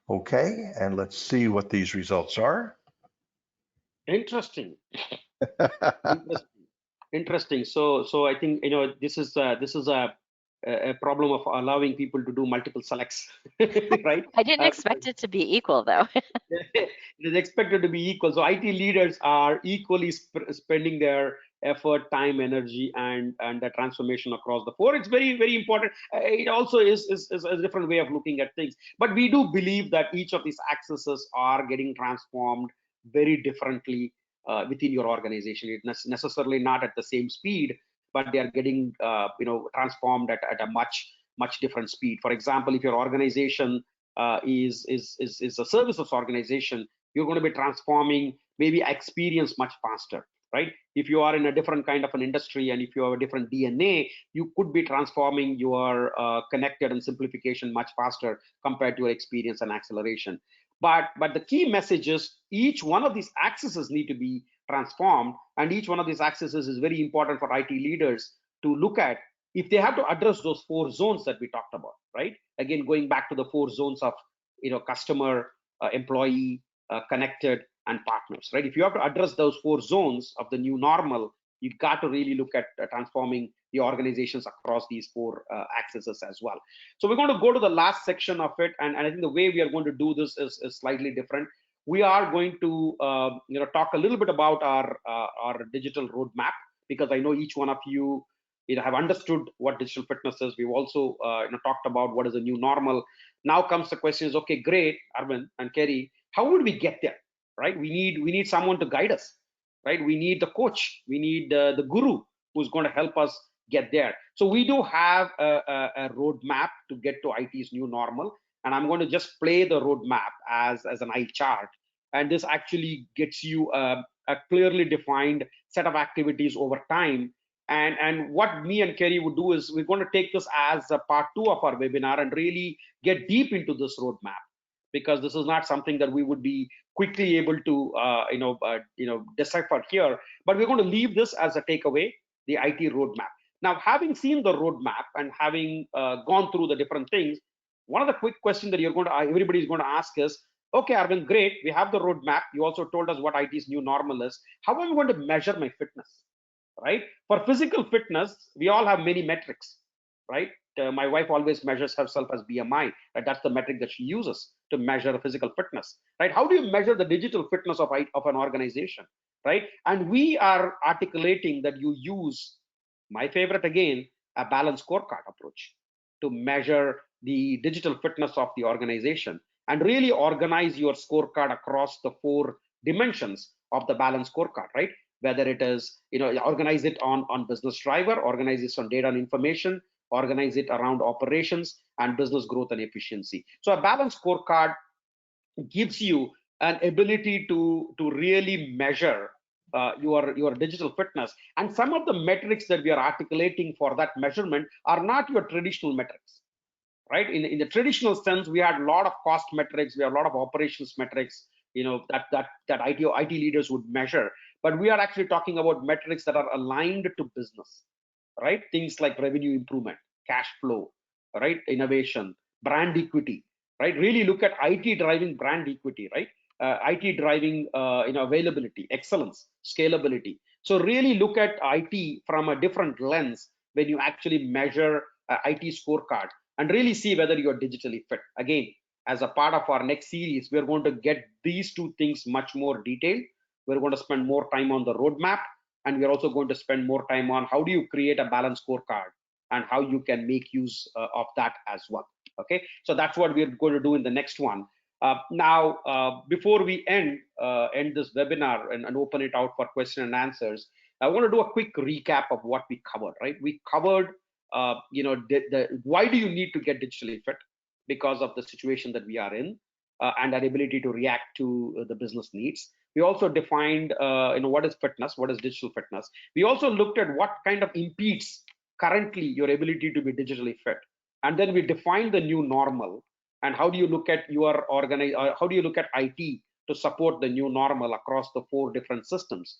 Okay, and let's see what these results are. Interesting. Interesting. So I think this is a problem of allowing people to do multiple selects, right? I didn't expect it to be equal, though. It is expected to be equal. So IT leaders are equally spending their effort, time, energy, and the transformation across the 4. It's very, very important. It also is a different way of looking at things. But we do believe that each of these axes are getting transformed very differently within your organization. It's necessarily not at the same speed, but they are getting transformed at a much different speed. For example, if your organization is a services organization, you're going to be transforming maybe experience much faster, right? If you are in a different kind of an industry and if you have a different DNA, you could be transforming your connected and simplification much faster compared to your experience and acceleration. But the key message is each one of these axes need to be transformed, and each one of these axes is very important for IT leaders to look at if they have to address those 4 zones that we talked about, right? Again, going back to the 4 zones of customer, employee, connected, and partners, right? If you have to address those 4 zones of the new normal, you've got to really look at transforming the organizations across these 4 axes as well. So we're going to go to the last section of it, and I think the way we are going to do this is slightly different. We are going to talk a little bit about our digital roadmap, because I know each one of you have understood what digital fitness is. We've also talked about what is the new normal. Now comes the question is, okay, great, Aravind and Kerrie, how would we get there, right? We need someone to guide us, right? We need the coach, we need the guru who's going to help us get there. So we do have a roadmap to get to IT's new normal, and I'm going to just play the roadmap as an eye chart. and this actually gets you a clearly defined set of activities over time. And what me and Kerrie would do is we're going to take this as a part 2 of our webinar and really get deep into this roadmap, because this is not something that we would be quickly able to decipher here. But we're going to leave this as a takeaway, the IT roadmap. Now, having seen the roadmap and having gone through the different things, one of the quick questions that everybody is going to ask is, okay, Aravind, great, we have the roadmap. You also told us what IT's new normal is. How am I going to measure my fitness, right? For physical fitness, we all have many metrics, right? My wife always measures herself as BMI, right? That's the metric that she uses to measure physical fitness, right? How do you measure the digital fitness of an organization, right? And we are articulating that you use, my favorite again, a balanced scorecard approach to measure the digital fitness of the organization and really organize your scorecard across the 4 dimensions of the balanced scorecard, right? Whether it is, organize it on business driver, organize it on data and information, organize it around operations and business growth and efficiency. So a balanced scorecard gives you an ability to really measure your digital fitness. And some of the metrics that we are articulating for that measurement are not your traditional metrics, right? In the traditional sense, we had a lot of cost metrics, we have a lot of operations metrics, that IT leaders would measure. But we are actually talking about metrics that are aligned to business, right? Things like revenue improvement, cash flow, right? Innovation, brand equity, right? Really look at IT driving brand equity, right? IT driving availability, excellence, scalability. So really look at IT from a different lens when you actually measure IT scorecard and really see whether you're digitally fit. Again, as a part of our next series, we're going to get these 2 things much more detailed. We're going to spend more time on the roadmap, and we're also going to spend more time on how do you create a balanced scorecard and how you can make use of that as well. Okay, so that's what we're going to do in the next one. Now, before we end this webinar and open it out for question and answers, I want to do a quick recap of what we covered. Right, we covered, why do you need to get digitally fit? Because of the situation that we are in, and our ability to react to the business needs. We also defined, what is fitness, what is digital fitness. We also looked at what kind of impedes currently your ability to be digitally fit, and then we defined the new normal. And how do you look at how do you look at IT to support the new normal across the 4 different systems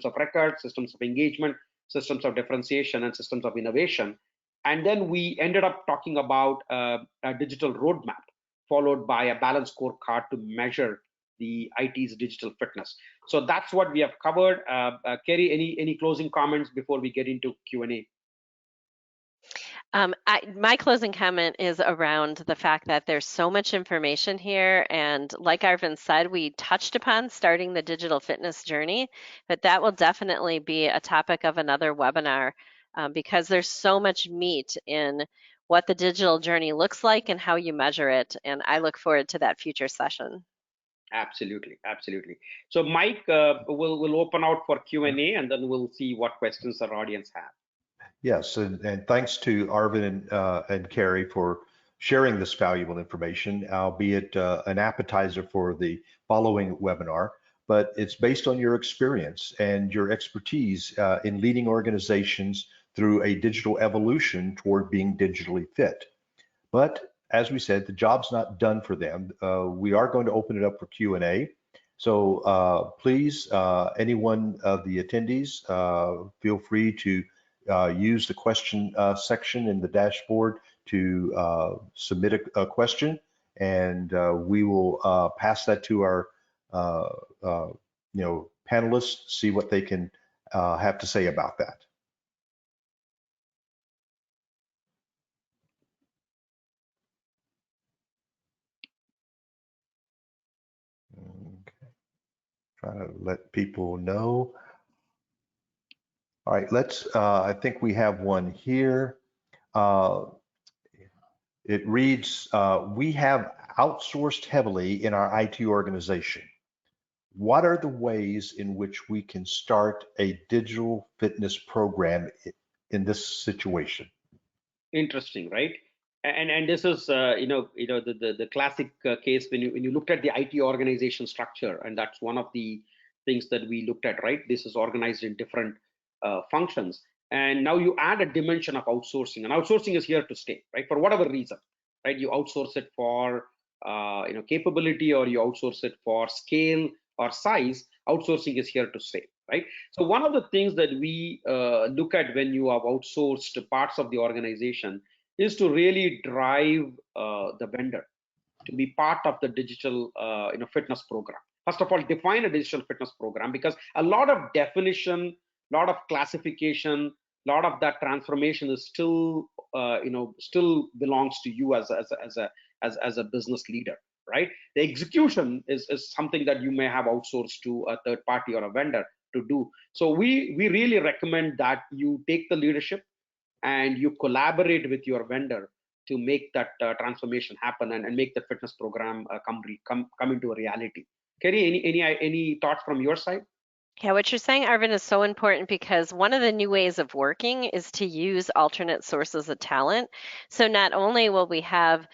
of record, systems of engagement, systems of differentiation, and systems of innovation. And then we ended up talking about a digital roadmap followed by a balanced scorecard to measure the IT's digital fitness. So that's what we have covered. Kerrie, any closing comments before we get into Q&A? My closing comment is around the fact that there's so much information here. And like Aravind said, we touched upon starting the digital fitness journey, but that will definitely be a topic of another webinar because there's so much meat in what the digital journey looks like and how you measure it. And I look forward to that future session. Absolutely, absolutely. So Mike, we'll open out for Q&A and then we'll see what questions our audience have. Yes, and thanks to Aravind and Kerrie for sharing this valuable information, albeit an appetizer for the following webinar, but it's based on your experience and your expertise in leading organizations through a digital evolution toward being digitally fit. But as we said, the job's not done for them. We are going to open it up for Q&A. So please, anyone of the attendees, feel free to use the question section in the dashboard to submit a question, and we will pass that to our panelists, see what they can have to say about that. Okay. Trying to let people know. All right, I think we have one here. It reads, we have outsourced heavily in our IT organization. What are the ways in which we can start a digital fitness program in this situation? Interesting, right? And this is the classic case when you looked at the IT organization structure, and that's one of the things that we looked at, right? This is organized in different functions, and now you add a dimension of outsourcing, and outsourcing is here to stay, right? For whatever reason, right? You outsource it for capability, or you outsource it for scale or size. Outsourcing is here to stay, right? So one of the things that we look at when you have outsourced parts of the organization is to really drive the vendor to be part of the digital fitness program. First of all, define a digital fitness program, because a lot of definition, a lot of classification, a lot of that transformation is still still belongs to you as a business leader, right? The execution is something that you may have outsourced to a third party or a vendor to do. So we really recommend that you take the leadership and you collaborate with your vendor to make that transformation happen, and make the fitness program come into a reality. Kerrie, any thoughts from your side? Yeah, what you're saying, Arvind, is so important because one of the new ways of working is to use alternate sources of talent. So not only will we have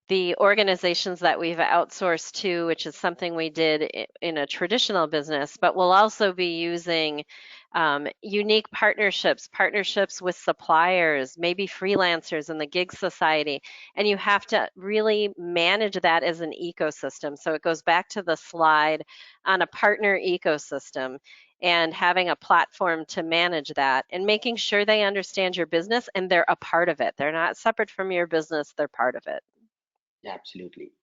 the organizations that we've outsourced to, which is something we did in a traditional business, but we'll also be using unique partnerships with suppliers, maybe freelancers in the gig society. And you have to really manage that as an ecosystem. So it goes back to the slide on a partner ecosystem and having a platform to manage that and making sure they understand your business and they're a part of it. They're not separate from your business, they're part of it. Yeah, absolutely.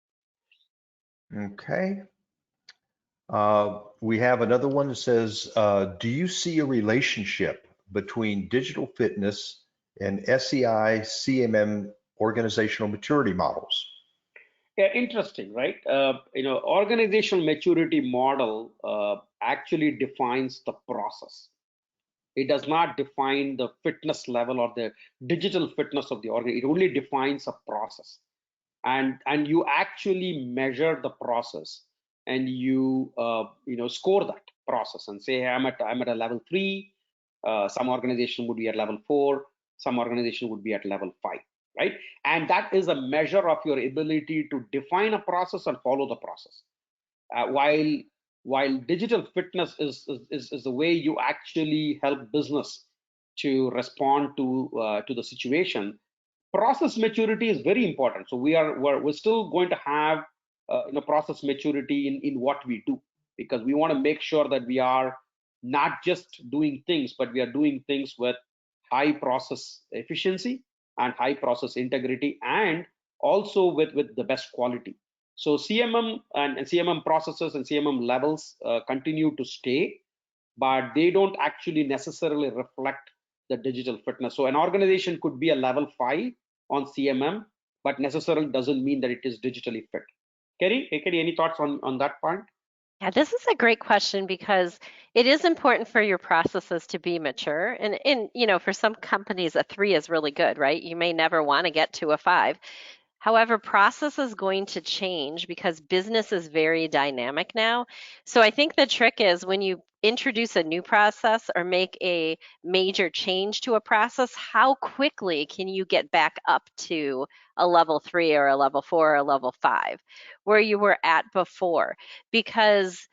Okay. We have another one that says, do you see a relationship between digital fitness and SEI CMM organizational maturity models? Yeah, interesting, right? Organizational maturity model actually defines the process. It does not define the fitness level or the digital fitness of the organization. It only defines a process, and you actually measure the process, and you score that process and say, hey, I'm at a level 3. Some organization would be at level 4. Some organization would be at level 5, right? And that is a measure of your ability to define a process and follow the process. While digital fitness is the way you actually help business to respond to the situation, process maturity is very important. So we're still going to have process maturity in what we do, because we want to make sure that we are not just doing things, but we are doing things with high process efficiency and high process integrity, and also with the best quality. So CMM and CMM processes and CMM levels continue to stay, but they don't actually necessarily reflect the digital fitness. So an organization could be a level 5 on CMM, but necessarily doesn't mean that it is digitally fit. Kerrie, any thoughts on that point? Yeah, this is a great question because it is important for your processes to be mature. And for some companies, a 3 is really good, right? You may never want to get to a 5. However, process is going to change because business is very dynamic now. So I think the trick is when you introduce a new process or make a major change to a process, how quickly can you get back up to a level 3 or a level 4 or a level 5 where you were at before? Because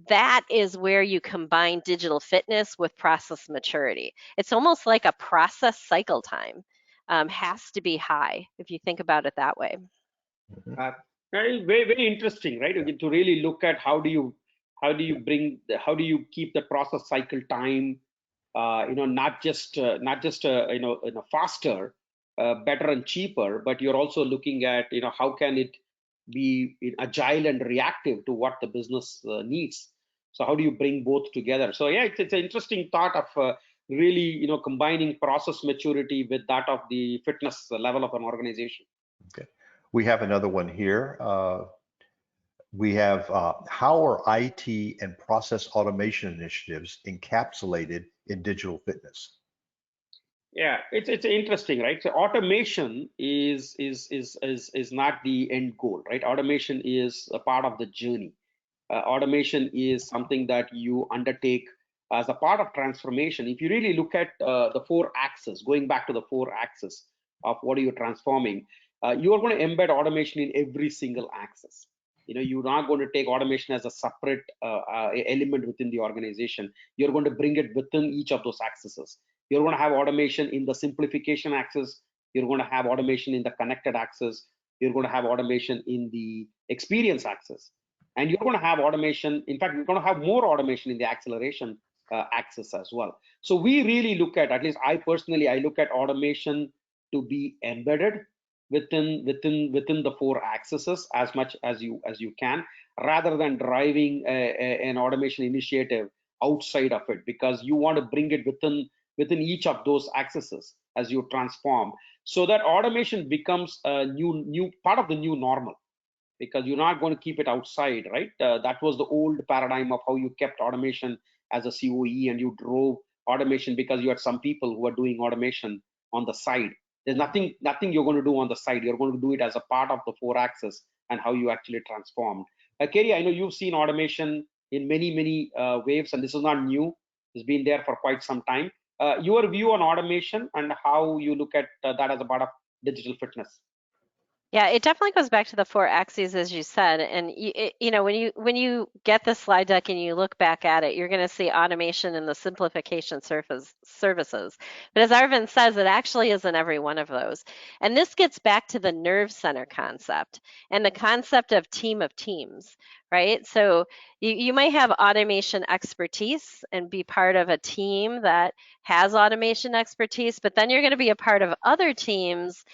that is where you combine digital fitness with process maturity. It's almost like a process cycle time. Has to be high if you think about it that way. Uh, very interesting, right? To really look at how do you keep the process cycle time, not just faster, better and cheaper, but you're also looking at how can it be agile and reactive to what the business needs. So how do you bring both together? So yeah, it's an interesting thought of really combining process maturity with that of the fitness level of an organization. Okay. We have another one here. We have how are IT and process automation initiatives encapsulated in digital fitness? Yeah, it's interesting, right? So automation is not the end goal, right? Automation is a part of the journey. Automation is something that you undertake as a part of transformation. If you really look at the 4 axes, going back to the 4 axes of what are you transforming, you are going to embed automation in every single axis. You're not going to take automation as a separate element within the organization. You're going to bring it within each of those axes. You're going to have automation in the simplification axis. You're going to have automation in the connected axis. You're going to have automation in the experience axis. And you're going to have automation. In fact, you're going to have more automation in the acceleration axis as well. So we really look at least I personally, I look at automation to be embedded within the 4 axes as much as you can, rather than driving an automation initiative outside of it, because you want to bring it within each of those axes as you transform, so that automation becomes a new part of the new normal, because you're not going to keep it outside, right? That was the old paradigm of how you kept automation as a COE, and you drove automation because you had some people who were doing automation on the side. There's nothing you're going to do on the side. You're going to do it as a part of the 4 axis and how you actually transformed. Kerrie, I know you've seen automation in many waves, and this is not new. It's been there for quite some time. Your view on automation and how you look at that as a part of digital fitness. Yeah, it definitely goes back to the 4 axes, as you said. And when you get the slide deck and you look back at it, you're going to see automation and the simplification services. But as Aravind says, it actually is in every one of those. And this gets back to the nerve center concept and the concept of team of teams, right? So you might have automation expertise and be part of a team that has automation expertise, but then you're going to be a part of other teams,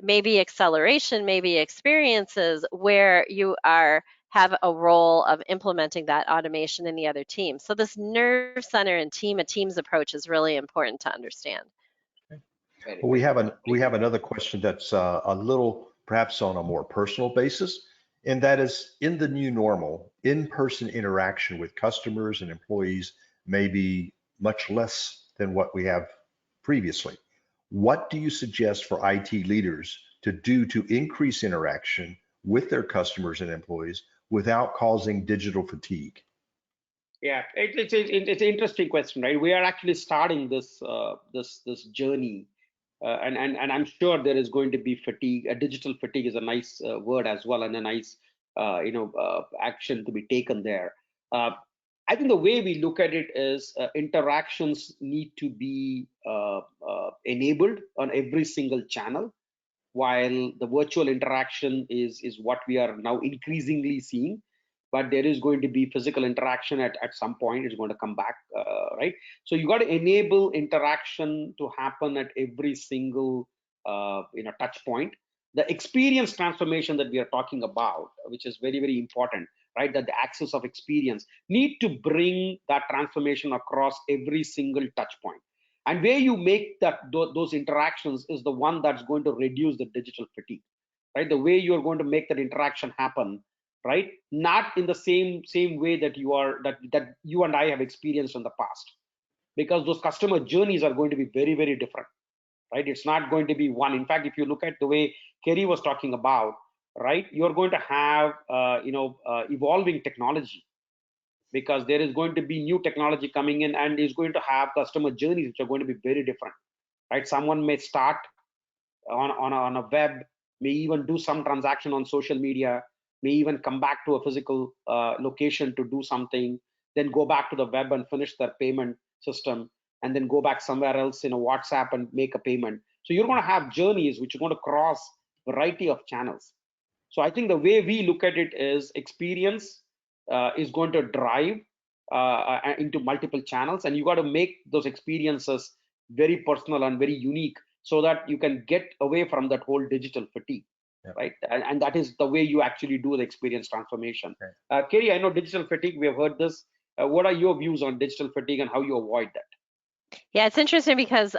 maybe acceleration, maybe experiences, where you have a role of implementing that automation in the other team. So this nerve center and teams approach is really important to understand. Well, we have another question that's a little perhaps on a more personal basis, and that is, in the new normal, in-person interaction with customers and employees may be much less than what we have previously. What do you suggest for IT leaders to do to increase interaction with their customers and employees without causing digital fatigue? Yeah, it's an interesting question, right? We are actually starting this journey, and I'm sure there is going to be fatigue. Digital fatigue is a nice word as well, and a nice action to be taken there. I think the way we look at it is interactions need to be enabled on every single channel, while the virtual interaction is what we are now increasingly seeing. But there is going to be physical interaction at some point. It's going to come back, right? So you got to enable interaction to happen at every single touch point. The experience transformation that we are talking about, which is very important, right? That the axis of experience need to bring that transformation across every single touch point. And where you make those interactions is the one that's going to reduce the digital fatigue, right? The way you're going to make that interaction happen, right? Not in the same way that you and I have experienced in the past, because those customer journeys are going to be very different, right? It's not going to be one. In fact, if you look at the way Kerrie was talking about, right, you're going to have evolving technology, because there is going to be new technology coming in and is going to have customer journeys which are going to be very different, right? Someone may start on a web, may even do some transaction on social media, may even come back to a physical location to do something, then go back to the web and finish their payment system, and then go back somewhere else in a WhatsApp and make a payment. So you're going to have journeys which are going to cross variety of channels. So I think the way we look at it is experience is going to drive into multiple channels, and you got to make those experiences very personal and very unique, so that you can get away from that whole digital fatigue. Yeah. Right, and that is the way you actually do the experience transformation. Okay. Kerrie, I know digital fatigue, we have heard this. What are your views on digital fatigue and how you avoid that? Yeah, it's interesting because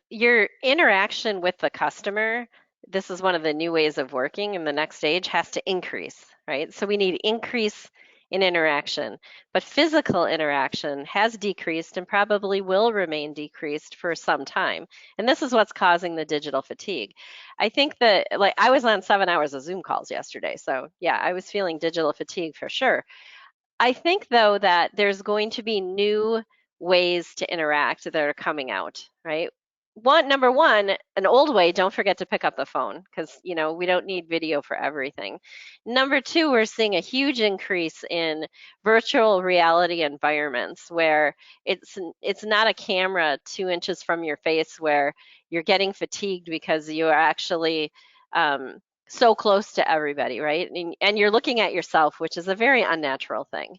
your interaction with the customer, this is one of the new ways of working in the next stage, has to increase, right? So we need increase in interaction, but physical interaction has decreased and probably will remain decreased for some time. And this is what's causing the digital fatigue. I think that, like, I was on 7 hours of Zoom calls yesterday. So yeah, I was feeling digital fatigue for sure. I think though that there's going to be new ways to interact that are coming out, right? number one, an old way, don't forget to pick up the phone because, you know, we don't need video for everything. Number two, we're seeing a huge increase in virtual reality environments where it's not a camera 2 inches from your face where you're getting fatigued because you are actually so close to everybody, right? And you're looking at yourself, which is a very unnatural thing.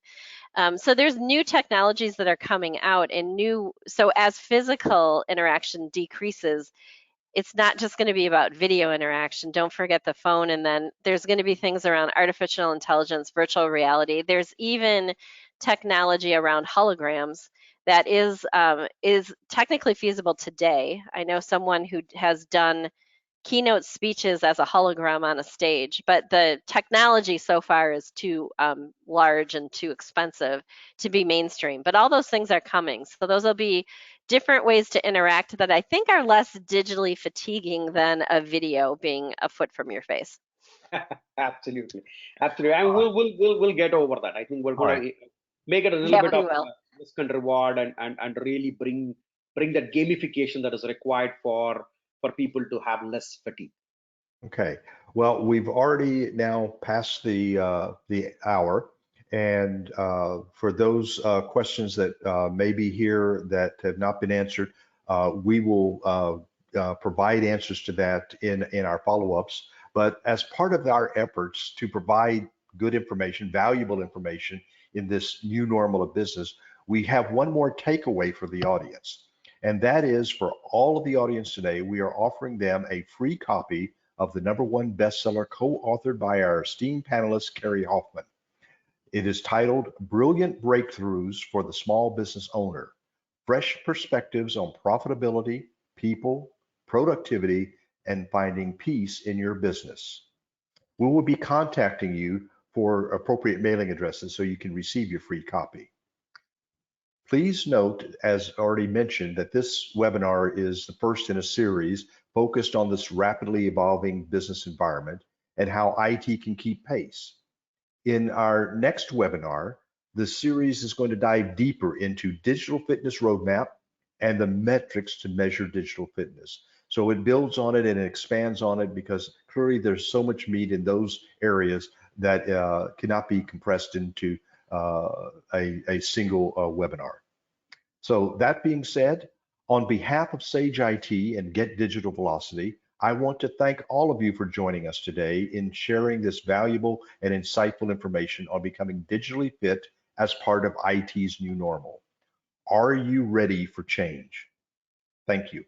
So there's new technologies that are coming out and so as physical interaction decreases, it's not just going to be about video interaction. Don't forget the phone. And then there's going to be things around artificial intelligence, virtual reality. There's even technology around holograms that is technically feasible today. I know someone who has done keynote speeches as a hologram on a stage, but the technology so far is too large and too expensive to be mainstream. But all those things are coming. So those will be different ways to interact that I think are less digitally fatiguing than a video being a foot from your face. Absolutely, absolutely, and we'll get over that. I think we're going to make it a little bit of risk and reward, and really bring that gamification that is required for people to have less fatigue. Okay. Well, we've already now passed the hour, and for those questions that may be here that have not been answered, we will provide answers to that in our follow-ups. But as part of our efforts to provide good information, valuable information in this new normal of business, we have one more takeaway for the audience. And that is, for all of the audience today, we are offering them a free copy of the #1 bestseller co-authored by our esteemed panelist, Kerrie Hoffman. It is titled Brilliant Breakthroughs for the Small Business Owner: Fresh Perspectives on Profitability, People, Productivity, and Finding Peace in Your Business. We will be contacting you for appropriate mailing addresses so you can receive your free copy. Please note, as already mentioned, that this webinar is the first in a series focused on this rapidly evolving business environment and how IT can keep pace. In our next webinar, the series is going to dive deeper into digital fitness roadmap and the metrics to measure digital fitness. So it builds on it and it expands on it because clearly there's so much meat in those areas that cannot be compressed into a single webinar. So that being said, on behalf of Sage IT and Get Digital Velocity, I want to thank all of you for joining us today in sharing this valuable and insightful information on becoming digitally fit as part of IT's new normal. Are you ready for change? Thank you.